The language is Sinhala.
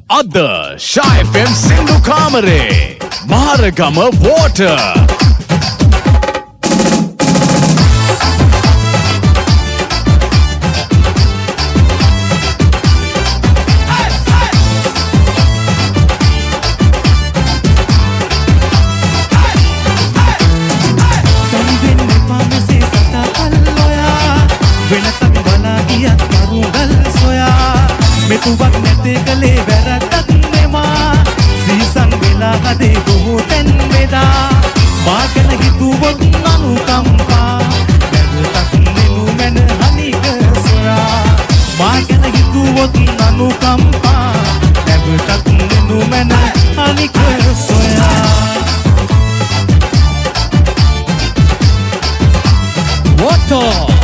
Other Shy FM Sindhu Kamare Maharagama Water මෙතුවක් නැතේ කලේ වැරද්දක් නෙමා සීසන් වෙලා හදේ බොහෝ තැන් වේදා මා ගැන හිතුවොත් අනුකම්පා නැවතත් නෙනු මැන හනික සොයා මා ගැන හිතුවොත් අනුකම්පා නැවතත් නෙනු මැන හනික සොයා Water